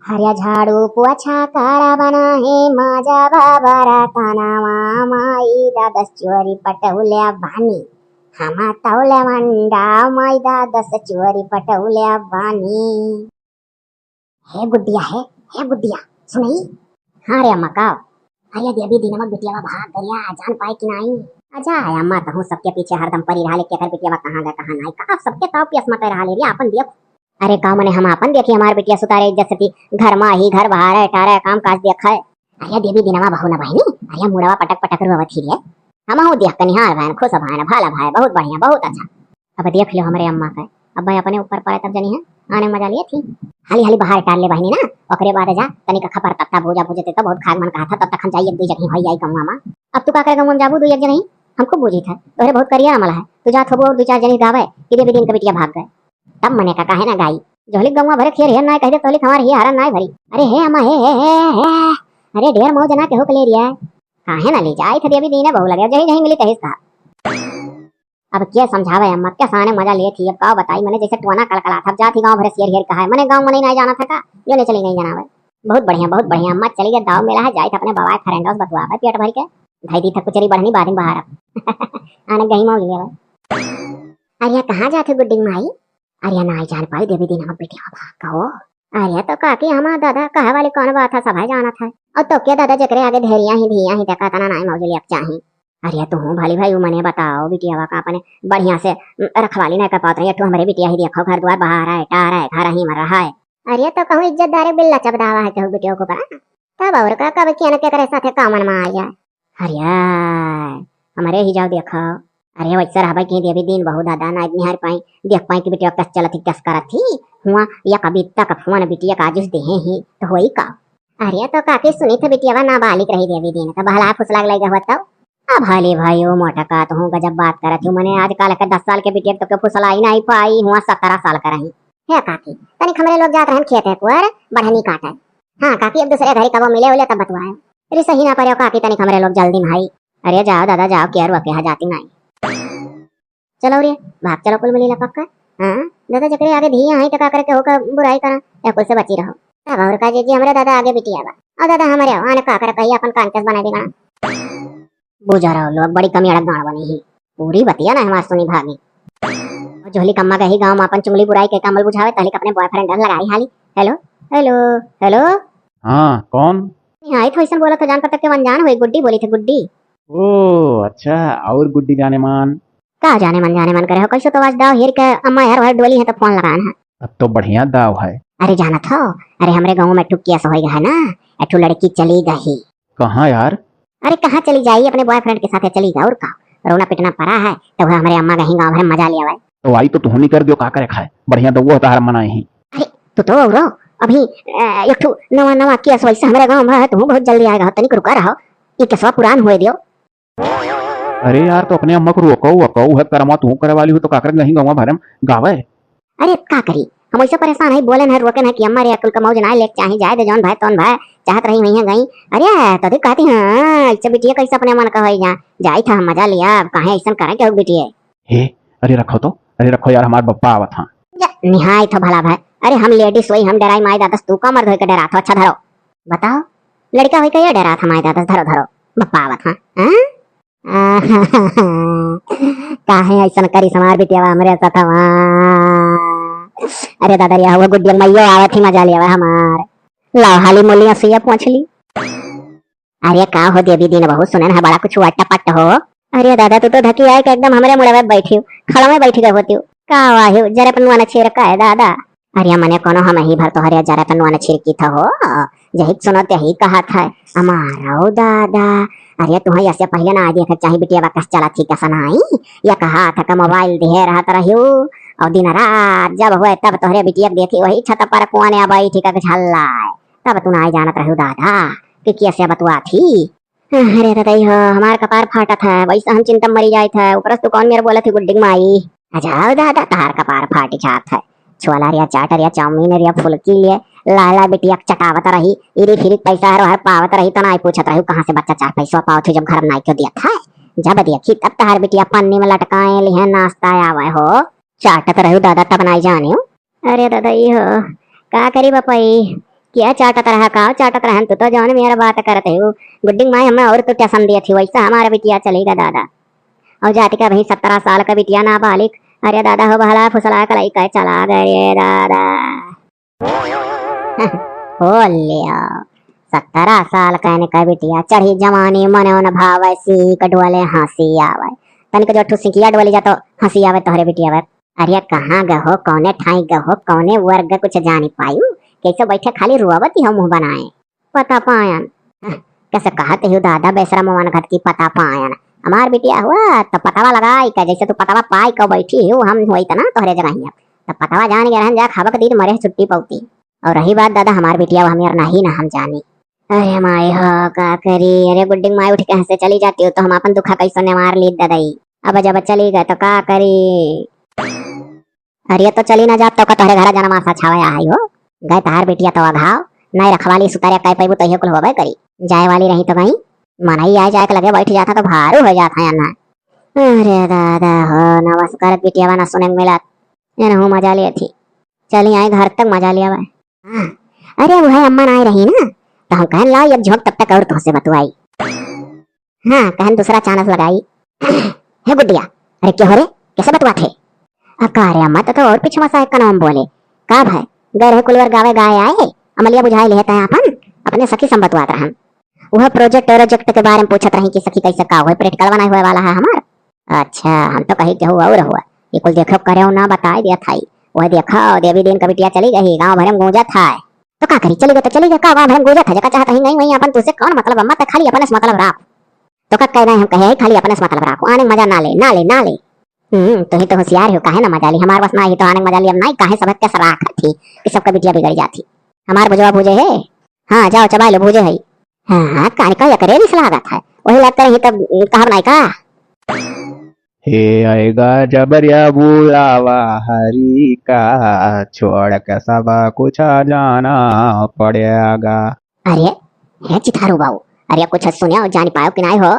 हर्या झाडू पोछा करावाना हे माझ्या बाबारा तानावा माई दादस चोरी पटवल्या बानी हामा तावल्या मांडा माई दादस चोरी पटवल्या बानी। हे गुड्डिया सुनी। हाँ रे अम्मा का अरे देवी दिन में बिटिया भाग गया जान पाए कि नहीं। अच्छा है अम्मा तो हूँ सबके पीछे हरदम परी रहा लेके कर बिटिया कहाँ गया कहाँ नहीं कहा सबके ताव पियस मत रहा ले रही अपन देख। अरे का मने हम अपन देखी हमारे बिटिया सुतारे इज्जत से घर में ही घर बाहर है टारा काम काज देखा है। अरे देवी दिन में बहु ना बहनी अरे मुड़वा पटक पटक रुवत ही है हम हूँ देख कनिहार भाई खुश भाई भाला भाई बहुत बढ़िया बहुत अच्छा। अब देख लो हमारे अम्मा का अब भाई अपने ऊपर पड़े तब जनी है आने मजा लिए थी हाली हाली बाहर टाल ले बहनी ना ओकरे बाद जा तनिक खपर तत्ता भूजा भूजते तो बहुत खाग मन कहा था तब तक हम जाइए दो जगह भाई आई कहूँ मामा। अब तू का करे कहूँ जाबू दो एक जगह हमको बूझी था तोरे बहुत करिया अमल है तू जा थोबो दो चार जनी गावे कि देवी दिन के बिटिया भाग गए तब मने का काहे ना गाई जोली गंवा भरे खेर है ना कह दे तोली हमार ही हरन ना भरी। अरे हे अम्मा हे अरे ढेर मौज ना के हो ले रिया काहे ना ले जाए थे देवी दिन बहु लगे जही जही मिली कहिस का। अब क्या समझावे अम्मा क्या साने मजा लिए थी अब का बताई मैंने जैसे टोना कलकला था जा थी गांव भरे शेर हेर कहा है मैंने गांव में नहीं जाना था का जो नहीं चली नहीं जाना है। बहुत बढ़िया अम्मा चली गई दाव मेला है जाए अपने बाबा फ्रेंड हाउस बतवा पेट भर के भाई दी था कुचरी बढ़नी बाद में बाहर आने गई मौज ले। अरे कहाँ जाते गुड्डी माई अरे ना जान पाई देवी दिन हम बेटिया भाग कहो। अरे तो काकी हमारा दादा कहा वाली कौन बात था सभाई जाना था और तो क्या दादा जकरे आगे धेरिया ही धिया ही देखा तना ना मौज ले अब चाही। अरे तू भली भाई मने बताओ बिटिया का अपने बढ़िया से रखवाली नहीं कर पाते ये तो हमारे बिटिया ही देखो घर द्वार बाहर है टार है घर ही मर रहा है। अरे तो कहूँ इज्जतदार बिल्ला चबदावा है कहूँ बिटिया को पड़ा तब और का कब क्या न क्या करे साथे कामन में आ जाए। अरे हमारे ही जाओ देखो अरे वैसे रहा कि देवी दिन बहु दादा ना इतनी हर पाई देख पाई कि बिटिया कस चलत थी कस करत थी हुआ या कभी तक फोन बिटिया का जुस दे ही तो वही का। अरे तो काकी सुनी थे बिटिया ना बालिक रही देवी दिन तो भला फुस लग लगा बताओ। अब हाली भाई ओ मोटा का तो हूँ गजब बात करत हूँ मैंने आजकल के 10 साल के बिटिया तो फुसलाई नहीं पाई हुआ 17 साल का रही है काकी तनिक हमरे लोग जाते हैं खेत है कुआर बढ़नी काटे। हाँ काकी अब दूसरे घर कब मिले उले तब बतवाए अरे सही ना पारे काकी तनिक हमरे लोग जल्दी भाई। अरे जाओ दादा जाओ केयर वके जाती नहीं चलो रे भाग चलो कुल मिली पक्का। हाँ दादा जकरे आगे धी आई टका करके होकर बुराई करा या कुल से बची रहो तब और का जी हमारे दादा आगे बिटिया बा और दादा हमारे आने का कर कही अपन कांटेस बना देगा बुझा रहो लोग बड़ी कमी अड़क गाड़ बनी ही पूरी बतिया ना हमार सुनी भागी जोहली कम्मा गही गांव में अपन चुंगली बुराई के कमल बुझावे तहली अपने बॉयफ्रेंड लगाई हाली हेलो हेलो हेलो। हाँ कौन आई तो ऐसा बोला तो जान पता के अनजान हुई गुड्डी बोली थी गुड्डी। ओ अच्छा और गुड्डी जाने मान का जाने मन करे हो कैसे तो आज दाव हेर के अम्मा यार हर डोली है तो फोन लगाना है अब तो बढ़िया दाव है। अरे जाना था अरे हमरे गांव में ठुकिया सा हो गया है ना एठू लड़की चली गई। कहाँ यार अरे कहाँ चली जाई अपने बॉयफ्रेंड के साथ चली गई और का रोना पिटना पड़ा है तो वह हमारे अम्मा कहीं गाँव भर मजा लिया हुआ तो आई तो तुहनी कर दियो का करे खाए बढ़िया तो वो तार मना ही। अरे तो रो अभी एक ठू नवा केस वैसे हमारे गांव में है तू बहुत जल्दी आएगा तनिक रुका रहो ये केसवा पुरान हुए दियो। अरे यार तो अपने अम्मा को रोको है करमा तू करे वाली हो तो काकर नहीं गाँव भरम गावे। अरे का करी हम ऐसे परेशान है बोले ना रोके ना कि अम्मा रे अकुल कमाऊ जना ले चाहे जाए दे जौन भाई तौन भाई चाहत रही वहीं गई। अरे तो देख कहती हां ऐसे बिटिया कैसे अपने मन का होई जा जाई था मजा लिया काहे ऐसा करे के बिटिया हे अरे रखो यार हमार बप्पा आवत हां निहाय तो भला भाई। अरे हम लेडीज वही हम डराई माई दादा तू का मर्द होई के डरा था अच्छा धरो बताओ लड़का होई के डरा था माई दादा धरो बप्पा आवत हां काहे ऐसा करी समार बिटिया हमरे साथ अरे दादा रे हुआ गुड्डी मैयो आवत ही मजा लिया हमार लाओ हाली मोलिया सुइया पहुंच ली। अरे का हो देवी दिन बहुत सुने ना बड़ा कुछ अट्टा पट्ट हो। अरे दादा तू तो धकी आए के एकदम हमरे मुड़े में बैठी हो खड़ा में बैठी गई होती हो का वाही जरे पनवाना छेर का है दादा। अरे मने कोनो हम ही भर तो हरे जरे पनवाना छेर की था हो यही सुनो ते ही कहा था हमारा दादा। अरे तुम्हें ऐसे पहले ना देख चाहे बिटिया कस चला थी कैसा नहीं या कहा था का मोबाइल दे रहा था रही और दिन रात जब हुए तब तोहरे बिटिया देखी वही छत पर कुआने अब ठीक है झल्ला तब तू ना जानत रहू दादा कि कैसे बतवा थी। अरे दादा हो हमार कपार फाटा था वैसे हम चिंता मरी जाए था ऊपर तो कौन मेरे बोला थी गुड्डी माई जाओ दादा तार कपार फाटी छाप है छोला रिया चाट रिया चाउमीन रिया फुलकी लिए लाला बिटिया चटावत रही इरी फिरी पैसा हर पावत रही तो ना पूछत रही कहाँ से बच्चा 4 पैसा पाओ थे जब घर में क्यों दिया था जब देखी तब तार बिटिया पन्नी में लटकाए लिया नाश्ता आवे हो चाटत रहो दादा तब नहीं जाने। अरे दादा ये हो का करी बापाई क्या चाटत रहा का चाटत रहन तू तो जौन मेरा बात करते हो गुड्डिंग माई हमें और तो क्या दिया थी वैसा हमारा बिटिया चलेगा दादा और जाति का भाई 17 साल का बिटिया नाबालिग अरे दादा हो बहला फुसला कलाई का चला गए दादा हो लिया 17 साल कहने का बिटिया चढ़ी जवानी मने न भाव सी कडवाले हंसी आवे तनिक जो ठुसिकिया डोली जा तो हंसी आवे तोहरे बिटिया वे अरे कहाँ गहो कौने ठाई गहो कौने वर्ग कुछ जानी पायू कैसे बैठे खाली रुआवती हो मुंह बनाए पता पायन कैसे कहते हो दादा बेसरा मोहन घट की पता पायन हमार बिटिया हुआ तो पतावा लगाई का जैसे तू पतावा पाई को बैठी हो हम होई तना तोहरे जगह ही तो पतावा जान गया रहन जा खाबक दिन मरे छुट्टी पौती और रही बात दादा हमार बिटिया हम यार नहीं ना हम जानी अरे माई हो का करी अरे गुड्डिंग माई उठ के हंसे चली जाती हो तो हम अपन दुखा कैसे ने मार ली दादाई अब जब चली गए तो का करी अरे तो चली ना जात तो का तोहरे घर जाना मासा छावा आई हो गए तार बिटिया तो अघाव नहीं रखवाली सुतारे कह पैबू तो कुल होबे करी जाए वाली रही तो कहीं मनाई आए जाए लगे बैठ जाता तो भारू हो जाता है ना अरे दादा हो नमस्कार बिटिया ना सुने मिला हूँ मजा ली थी चली आई घर तक मजा लिया भाई अरे वो है अम्मा आई रही ना तो हम कहन ला अब झोंक तब तक और तुमसे बतवाई हाँ कहन दूसरा चानस लगाई है गुड्डिया अरे क्यों हो रे कैसे बतवा थे अब कह रहे अम्मा तो और पीछे मसा का नाम बोले का भाई गए रहे कुलवर गावे गाय आए अमलिया बुझाई लेता है अपन अपने सखी संबतवात रहन वह प्रोजेक्ट के बारे में पूछत रही कि सखी कैसे का हुआ प्रैक्टिकल बनाए हुए वाला है हमार अच्छा हम तो कही के हुआ और हुआ ये कुल देखो करे ना बताए दिया था वह देखा देवी दिन का बिटिया चली गई गांव भर में गूंजा था तो का करी चली गई तो चली गई का गांव भर में गूंजा था जका चाहता ही नहीं वही अपन तुझसे कौन मतलब अम्मा तो खाली अपने से मतलब राख तो का कह रहे हम कहे खाली अपने से मतलब राखो आने मजा ना ले ना ले ना ले तो ही तो होशियार हो काहे ना मजा ली हमारे बस ना ही तो आने मजा ली अब नहीं काहे सब के सराख थी कि सबका बिटिया बिगड़ जाती हमार बुझवा भूजे है हाँ जाओ चबा लो भूजे है हाँ काहे का करे भी लागत है वही लगता रही तब कहा नहीं का हे आएगा जबरिया बुलावा हरी का छोड़ के सब कुछ जाना पड़ेगा अरे है चिथारू बाबू अरे कुछ सुनिया जान पायो कि नहीं हो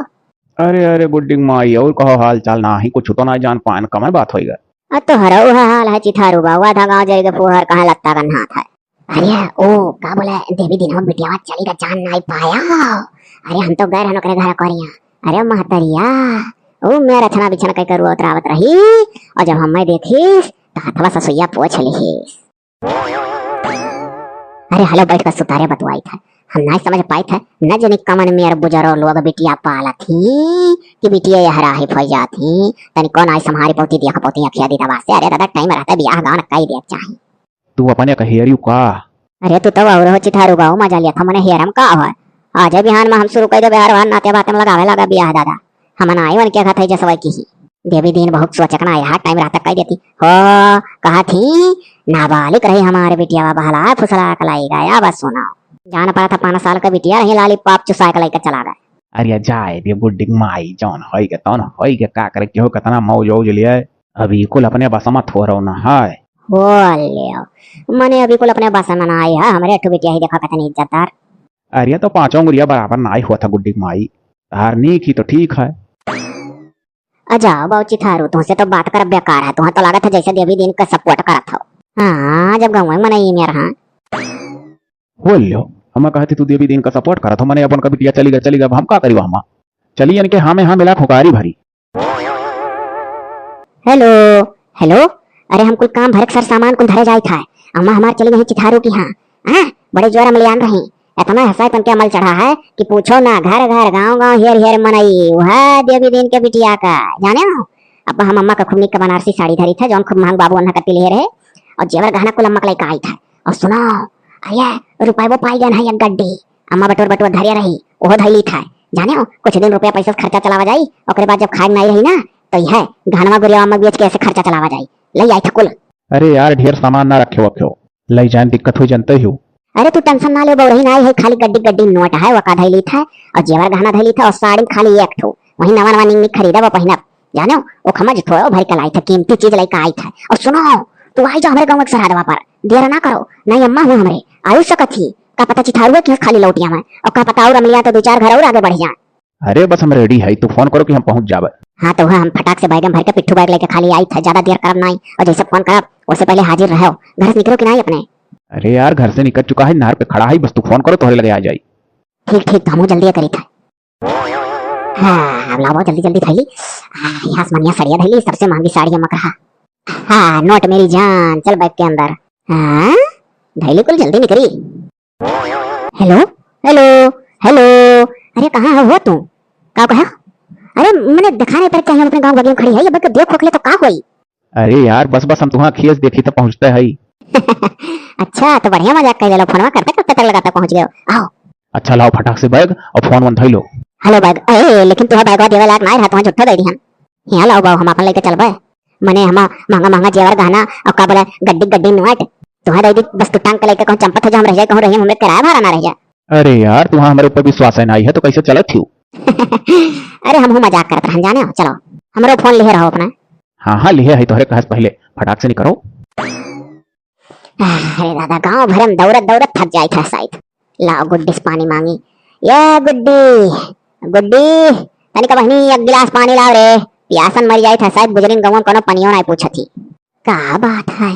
अरे अरे गुड्डिंग माई और कहो हाल चाल ना ही कुछ तो ना जान पान कमर बात होएगा अब तो हरऊ हाल है चिथारू बाबू आधा गांव जाएगा फुहर कहाँ लगता का हाथ है अरे ओ का बोला देवी दिन हम बिटिया चली का जान नहीं पाया अरे हम तो गए रहनो करे घर करिया अरे महतरिया ओ मेरा छना बिछना कह करू उतरावत रही और जब हम देखी तो हथवा ससुइया पोछ ली अरे हेलो बैठ कर सुतारे बतवाई था हम नहीं समझ पाए थे न जाने कमन में बुजुर्ग लोग बिटिया पाला थी कि बिटिया यह राही फै जाती तनी कौन आई संहारी पौती दिया पौती अखिया दी दवा से अरे दादा टाइम रहता बियाह गांव कई दे चाहिए तू अपने कहियरियो का अरे तू तो और हो चिथारू बाऊ मजा लिया था मने हेरम का है आज बिहान में हम शुरू कर दे बिहार वाहन नाते बातें लगावे लगा बियाह दादा हम आई वन क्या था जसवाई की ही देवी दिन बहुत सोचक ना आया टाइम रहता कह देती हो कहा थी नाबालिग रही हमारे बिटिया बहला फुसला कलाई गया बस सुना जान पड़ा था 5 साल का बिटिया रही लाली पाप चुसा कलाई का चला गया अरे जाए दे गुड्डिंग माई जौन होई के तौन होई के का करे के हो कतना मौज औज लिए अभी कुल अपने बसमा थोरो ना है बोलियो मने अभी कुल अपने बसन में ना आई है हमारे अठू बिटिया ही देखा कितनी इज्जतदार अरे तो 5 उंगलियां बराबर ना आई हुआ था गुड्डिंग माई तार नीक ही तो ठीक है अजाओ बाऊ चिथारू तुमसे तो बात कर बेकार है तुम्हें तो लगा था जैसे देवी दिन का सपोर्ट करा था हाँ जब गाँव में नहीं मेरा हाँ बोलियो हम कहते तू देवी दिन का सपोर्ट करा था मैंने अपन का बिटिया चली गई हम का करी हम चली यानी के हाँ में हाँ मिला खुकारी भरी हेलो हेलो अरे हम कुल काम भरक सर सामान कुल धरे जाए था अम्मा हमार चली गई चिथारू की हाँ बड़े जोर अमलियान रही इतना हंसा तन के अमल चढ़ा है कि पूछो ना घर घर गांव गांव हेर हेर मनई वह देवी दिन के बिटिया का जाने हो अब हम अम्मा का खूब निक बनारसी साड़ी धरी था जौन खूब महंग बाबू अन्ना कति ले रहे और जेवर गहना कुल अम्मा के लेके आई था और सुनो अये रुपये वो पाई गन है एक गड्डी अम्मा बटोर धरिया रही ओहो धैली था जाने हो कुछ दिन रुपया पैसा खर्चा चलावा जाई और बाद जब खाए नहीं रही ना तो यह घनवा गुरिया अम्मा बेच के ऐसे खर्चा चलावा जाई ले आई था कुल अरे यार ढेर सामान ना रखे वक्यो ले जान दिक्कत हो जानते हो अरे तू टेंशन ना ले बौरही ना है खाली गड्डी गड्डी नोट है वका धैली था और जेवर गहना धैली था और साड़ी खाली एक ठो वही नवा नवा निंग खरीदा वो पहिना जानो वो खमज थोड़ा भर के लाई था कीमती चीज लेके आई था और सुनो तू आई जा हमारे गांव के सरहदवा पर देर ना करो नहीं अम्मा हूं हमरे आयु सकत थी का पता चिथारुआ कि खाली लौटिया में और का पता और अमलिया तो 2-4 घर और आगे बढ़ जाए अरे बस हम रेडी है तू फोन करो कि हम पहुंच जावे हाँ तो हम फटाक से बैगन भर के पिट्ठू बैग लेके खाली आई था ज्यादा देर करब नहीं और जैसे फोन करब उससे पहले हाजिर रहो घर से निकलो कि नहीं अपने अरे यार घर से निकल चुका है, नहर पे खड़ा है, बस तू फोन करो तो लगे आ जाई। ठीक ठीक तो हम जल्दी करी था। हाँ हम लाओ जल्दी जल्दी थैली। यहाँ आसमानिया साड़ियाँ थैली, सबसे महंगी साड़ी मक रहा। हाँ नोट मेरी जान, चल बैग के अंदर। हाँ थैली कुल जल्दी निकली। हेलो हेलो हेलो, अरे कहाँ हो तू? का कहा? अरे मैंने दिखा नहीं पर चाहिए, अपने गांव बगियों खड़ी है, ये बग देख खोखले तो का हुई? अरे यार बस बस हम तुम्हारा खेस देखी तो पहुंचते है। अच्छा तो बढ़िया मजाक कर ले लो, फोनवा करते करते तक लगाता पहुंच गए हो। आओ अच्छा लाओ फटाक से बैग और फोन वन थैलो। हेलो बैग, ए लेकिन तुहा बैगवा देवे लायक ना रहा, तुहा झूठो दे दी हम। यहाँ लाओ बाऊ, हम अपन लेके चलबे। मने हम महंगा महंगा जेवर गहना और का बोले गड्डी गड्डी नोट तुहा दे दी, बस तू टांग के लेके कहूं चंपत हो जा, हम रह जाए कहूं रही हमें किराया भाड़ा ना रह जाए। अरे यार तुम्हारा हमारे ऊपर विश्वास है नहीं है तो कैसे चलत थी? अरे हम मजाक करते हैं जाने हो, चलो हमरो फोन लिए रहो अपना। हाँ हाँ लिए है तोहरे कहस पहले फटाक से निकलो। अरे दादा गांव भर में दौड़त दौड़त थक जाई था शायद। लाओ गुड्डी से पानी मांगी। ये गुड्डी गुड्डी तनिक बहनी एक गिलास पानी लाओ रे, प्यासन मर जाई था शायद, गुजरिन गांव कोनो पनियो नहीं पूछा थी। का बात है,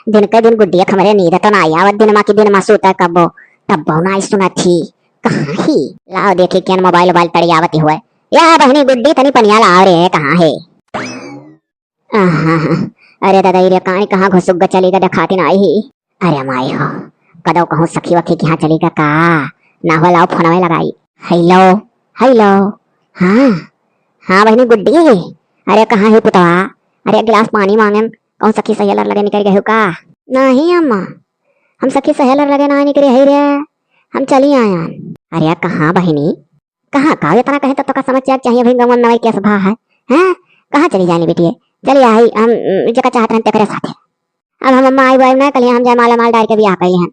दिन के दिन गुड्डी खमरे नींद तो ना आवत, दिन मा की दिन मा सोता कबो तब ना सुना थी। कहाँ ही लाओ देखी क्या मोबाइल मोबाइल तड़ी आवती हुए। या बहनी गुड्डी तनी पनिया लाओ रे, कहाँ है? अरे दादा ये कहानी कहाँ घुसुक ग चली गा खाती ना आई ही। अरे माई हो कदो कहूँ सखी वखी की यहाँ चली गा का ना हो, लाओ फोन में लगाई। हेलो हेलो, हाँ हाँ बहनी गुड्डी, अरे कहाँ है पुतवा? अरे गिलास पानी मांगे कहूँ सखी सहेलर लगे निकल गए हो का? नहीं अम्मा हम सखी सहेलर लगे ना निकले है रे, हम चली आया। अरे कहाँ बहनी कहाँ का इतना कहे तो का समझ चाहिए भाई, गमन नवाई क्या सभा है हैं? कहाँ चली जानी बेटी? चलिए आई हम जगह चाहते हैं तेरे साथ। अब हम अम्मा आई बाई ना कल हम जाए माला माल डाल के भी आ गई हैं।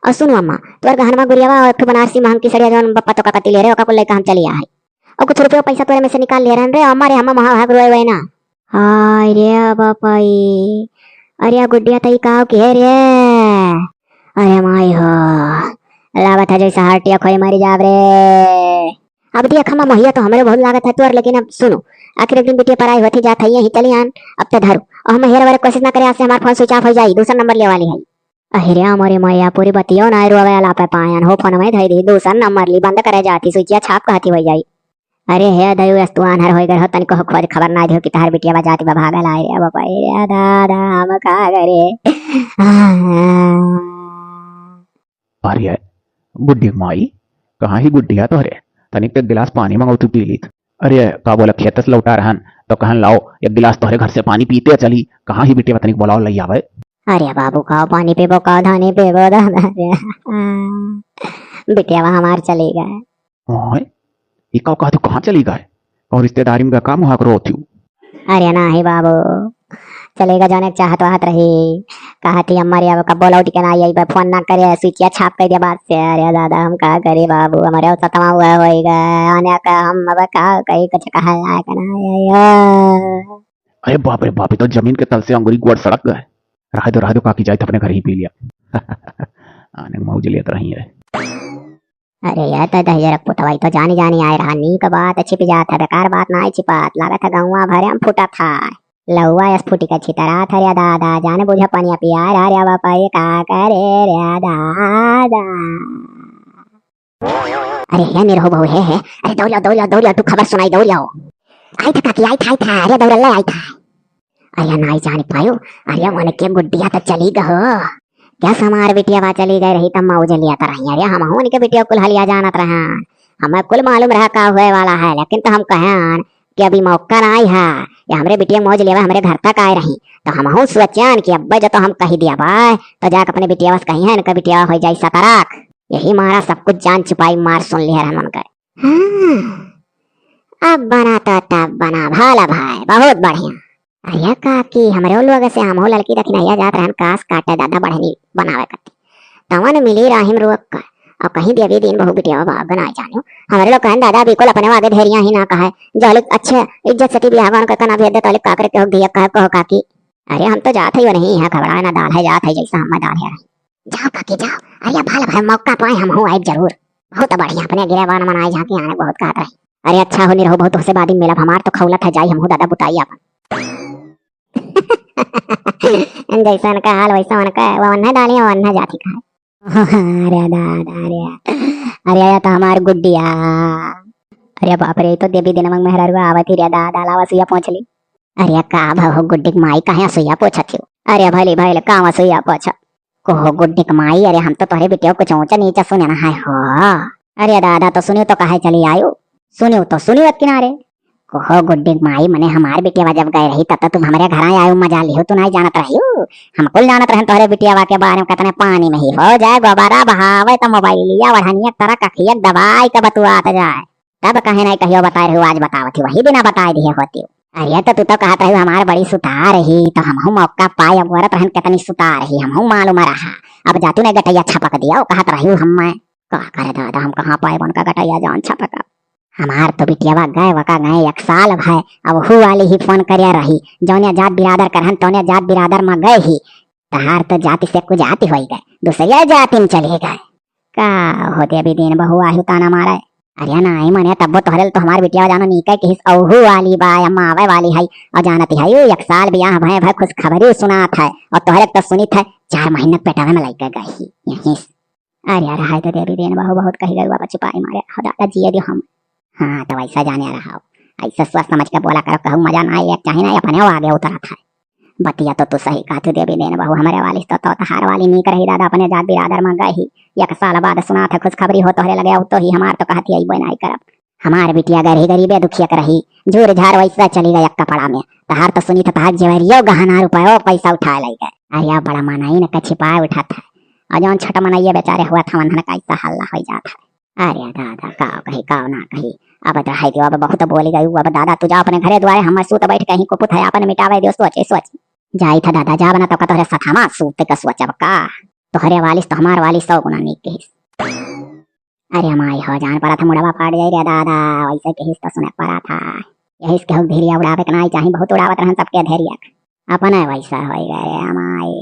और सुनो अम्मा तोर गहनवा गुड़ियावा और फिर बनारसी महंग की सड़िया जोन बप्पा तो का कति ले रहे हो का को लेकर हम चली आई। और कुछ रुपया पैसा तोरे में से निकाल ले रहे हैं रे, हमारे हम महा भाग रोए वे ना। हाय रे बापाई, अरे गुड्डिया तई काव के रे? अरे माई हो लागत है जैसा हटिया खोई मरी जाब रे। अब दिया खमा महिया तो हमारे बहुत लागत है तोर, लेकिन अब सुनो आखिर एक दिन बेटी पराई होती जात है यही चली आन, अब तो धरो और हम हेर वाले कोशिश ना करे आज से हमारा फोन स्विच ऑफ हो जाए, दूसरा नंबर ले वाली है। अरे मोरे मैया पूरी बतियो ना रोवे वाला पे पायन हो, फोन में धई दी दूसरा नंबर ली बंद करे जाती स्विचिया छाप कहती हो जाई। अरे हे दयु अस्तुआन हर होई गए हो तनिको खोज खबर ना दियो कि तार बिटिया बजाती बा भागल आए रे बाबा रे दादा हम का करे। अरे गुड्डी माई कहाँ ही गुड्डिया तो अरे तनिक एक गिलास पानी मंगाओ तू पी ली। अरे का बोला खेत से लौटा रहन तो कहन लाओ एक गिलास तोहरे घर से पानी पीते चली, कहाँ ही बिटिया तनिक बोलाओ लई आवे। अरे बाबू खाओ पानी पे बो का धानी पे बो दादा बिटिया हमार चली गए। ओए इका का तू कहाँ चली गए और रिश्तेदारी में काम हुआ करो थी? अरे ना ही बाबू चलेगा जाने चाहत वाहत रही, कहती हमारे अब कब बोला उठ के ना आई फोन ना करे स्विचिया छाप कर दिया बात से। अरे दादा हम का करे बाबू, हमारे सतमा हुआ होएगा आने का हम अब का कहीं कुछ कहा लायक ना। अरे बाप रे बाप, तो जमीन के तल से अंगुरी गोड़ सड़क गए। रहा दो काकी जाए तो अपने घर ही पी लिया। आने मौज लिया रही है। अरे यार तो दहिया रख पुतवाई तो जानी जानी आए रहा, नी का बात छिप जाता बेकार बात ना आई छिपात, लागत है गौवा भरे हम फूटा था लहुआ यस फूटी का छितरा था रे दादा, जाने बुझा पानी पिया रे बापा ये का करे रे दादा। अरे ये निरहो बहु है, अरे दौड़िया दौड़िया दौड़िया तू खबर सुनाई दौड़िया आई था काकी आई था अरे दौड़ल आई था। अरे नहीं जान पायो, अरे मन के गुड्डिया तो चली गहो क्या समार बिटिया बा चली गई रही तब मौज लिया था रही। अरे हम हूं के बिटिया कुल हलिया जानत रहा, हमें कुल मालूम रहा का हुए वाला है, लेकिन तो हम कहें कि अभी मौका ना आई है या हमरे बिटिया मौज लिया हमारे घर तक आए रही, तो हम हूं सोचन कि अब्बा जो तो हम कही दिया बाय तो जाकर अपने बिटिया बस कही है न बिटिया हो जाए सतराक, यही मारा सब कुछ जान छुपाई मार सुन लिया मन कर। अब बना तो तब बना भाला भाई बहुत बढ़िया। अरे काकी हमरे लोग से हम लड़की दखिनैया जात रहन कास काटे दादा बढ़नी बनावे करती तवन मिली राहिम रोक का और कहीं देवी दिन बहु बिटिया बाग ना जानियो हमारे लोग कहन दादा बिल्कुल अपने वादे ढेरिया ही ना कहे जलिक अच्छे इज्जत से बियाह कर कना भेद दे तलिक काकर के हो दिया कहो काकी। अरे हम तो जात ही नहीं है खबरा ना दाल है जात है जैसा हम दाल है। जाओ काकी जाओ, अरे भाल भाई मौका पाए हम हो आए जरूर बहुत बढ़िया अपने गिरेबान मनाए झांकी आने बहुत कहत रहे। अरे अच्छा हो निरहो बहुत से बाद मिला हमार तो खौलत है जाई हम दादा बुताई अपन जैसा का हाल वैसा मन का वन है डालिया वन है जाति का। अरे दादा अरे या तो हमार गुड्डिया अरे बाप रे तो देवी दिन मंग मेहरा आवती रे दादा लावा सुइया पहुंचली अरे का भाव गुड्डिक माई कहाँ सुइया पोछा थी अरे भले भले कहाँ सुइया पोछा कोहो गुड्डिक माई अरे हम तो तोहरे बिटिया कुछ ऊंचा नीचा सुने ना है हो अरे दादा तो सुनियो तो कहे चली आयो सुनियो तो सुनियो किनारे कोहो गुड्डिक माई मने हमार बिटिया जब गए रही तब तो तुम हमारे घर आयो मजा लियो तू नहीं जानत रहियो हम कुल जानत रहन तोहरे बिटिया के बारे में कितने पानी में ही हो जाए गोबारा बहावे तो मोबाइल लिया वढ़निया तरह कखिया दवाई का बतुआत जाए तब कहे नहीं कहियो बताए रहो आज बतावत वही बिना बताए दिए होती अरे तो तू तो कहता है हमार बड़ी सुता रही तो हम मौका पाए अब वरत रहन कितनी सुता रही हम मालूम रहा अब जातू ने गटैया छपक दिया कहत रही हम मैं का करे दादा हम कहाँ पाए बन का गटैया जान छपक हमार तो बिटियावा गए वका गए 1 साल भय अब हु वाली ही फोन करिया रही जौने जात बिरादर करहन तौने जात बिरादर में गए ही तहार तो जाति से कुछ जाति हो गए दूसरी जाति में चले गए का होते अभी दिन बहु आयु ताना मारे अरे नहीं मने तब तोहरे तो हमार बिटिया जानो नीके के हिस औहू वाली बा अम्मा आवे वाली है और जानती है 1 साल बियाह भय भय खुश खबरी सुनात है और तोहरे तो सुनित है 4 महीने पेटावे में लग गई यहीं अरे यार हाय तो देवी देन बहु बहुत कही गई बाबा छुपाई मारे हो दादा जिए दियो हम हाँ तो वैसा जाने रहा हो ऐसा सोच समझ के बोला करो कहूँ मजा ना आए चाहे ना अपने आगे उतरा था बतिया तो तू सही कहा तू देवी देन बहु हमारे वाली तो हार वाली नहीं रही दादा अपने जात बिरादर में गई 1 साल बाद सुना था खुशखबरी हो तोहरे लगे तो ही हमार तो कहती आई बनाई करब हमार बिटिया गरी गरीबे दुखिया रही झूर झार वैसा चली गई कपड़ा में तहार तो सुनी तहार जेवरियो गहना रुपयो पैसा उठा ले गए अरे बड़ा मनाई न छिपाए उठा था और जौन छोटा मनाइए बेचारे हुआ था मन कैसा हल्ला हो जाता है अरे दादा काव कही काव ना कही अब तो है अब बहुत बोली गई अब दादा तू जा अपने घरे द्वारे हम सूत बैठ कहीं कुपुत है अपन मिटावे दियो सोच जाई था दादा जा बना तो तोहरे सथामा सूत का सोचब का तोहरे वाली तो हमार वाली 100 गुना नीक के अरे माई हो जान पड़ा था मुड़वा फाट जाई रे दादा वैसे के हिस तो सुने पड़ा था यही के धीरिया उड़ावे के नहीं चाही बहुत उड़ावत रहन सबके धैर्य अपन वैसा हो गए रे माई